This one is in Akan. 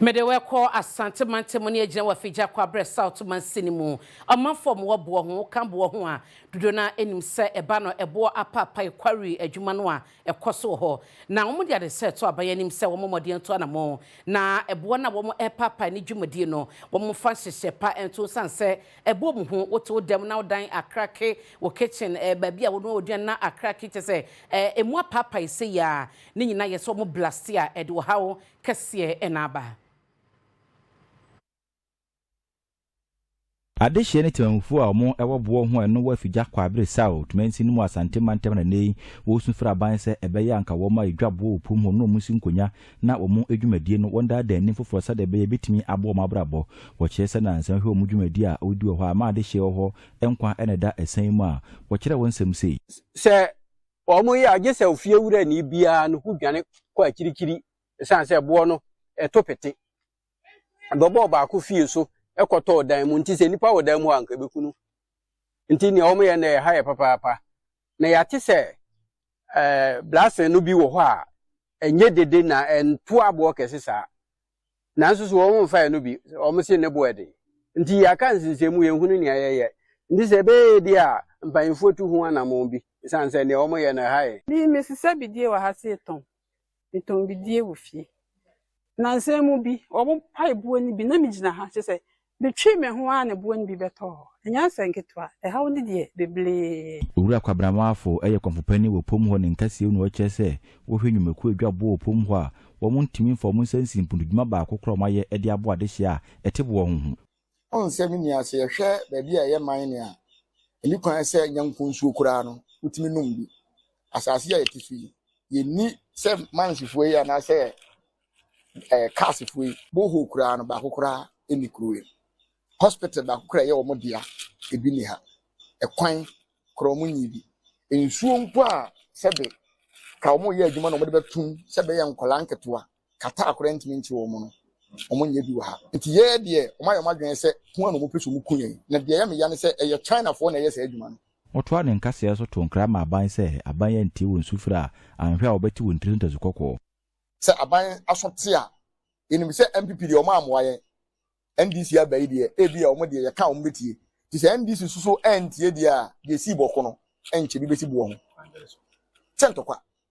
Medewe ko asante mantemo ne agina wafija kwa bre south man sinimu amanfo mo bo ho kan bo ho a dodo na enim se eba no ebo apapa kwari adwuma no a ekoso ho na wo de ade se to abayanim se wo modien to na mo na ebo na wo epapa ni dwumadi no wo fa hyehye pa ento sanse ebo mu ho woto dem na wodan akrake wo kitchen baby a wo no oduan na akrake te se emu apapa ise ya ni nyina ye so mo blastia e de wo hawo kese enaba Adehye ne temamfo a omo ewobwo ho eno wafigya kwa abre sawo tumansi nimu asante mantem na nei wo sunfira ban se ebeye anka wo ma edwabo opum ho no musi nkonya na omo edwumadie no wonda da ni foforo sa de beye betimi abo ma brabo wo kyese na ansam hwe omo dwumadi a odi ho a ma adehye ho enkwa ene da esan mu a wo kyere wonsem sei se omo ye agese ofie wura ni bia no hu dwane kwa kirikiri san se bo no etopete bobo ba ko fie so ekoto dan mu nti se nipa wodan mu anka bekunu nti ne omo ye na ha ye papa na ya te se blasen no bi wo ho a enye dede na enpo abo kese sa na nso so omo fa no bi omo se ne bo ede nti ya kan sinsemu ye hunu ne ayeye nti se be di a mpanfo tu ho anamon bi san se ne omo ye na ha ye ni mesisa bidie wa ha se ton bidie wo fie na nsemu bi omo paibo ni bi na mi gina ha se betwi me ho a ne bo ni bi beto enya senketwa hawo ni de beble owura kwabramafo eye konfopani wo pom ho ne nkase unu oche se wo hwenwumeku edwabo opom ho a wo mo ntimi mfo mo nsansi mpunduduma ba akokro maye ede abo adehye a etebo ho ho onsemi ni ase ye hwe ba bi a ye man ne a eni kwan se nyanko nsuo kura no utimi num bi asase ya yetifi ye ni se mansifo ya na se kasifo boho kura no ba akokra eni kruwe hospital ba kura ye omo dia ebi ni ha ekwan kromo nyibi ensuo mpo a sebe ka omo ye adwuma no omo de betum sebe ye nkola nketoa kata akora ntimi nti omo no omo nye bi wa ha nti ye de omo ayo madwen se ho no mo peso mu kunye na de ye me ya ne se eye China fo na ye se adwuma no otoa ne nkase so to nkra ma aban se aban ye ntie won sufura anhwe a obeti won tirintazu kokko se aban asote a enim se MPP de omo amoaye NDC abai de ebi a omo de ye ka omo betie ti se NDC suso entie de a de si boko no enche bi besi bo ho sentokwa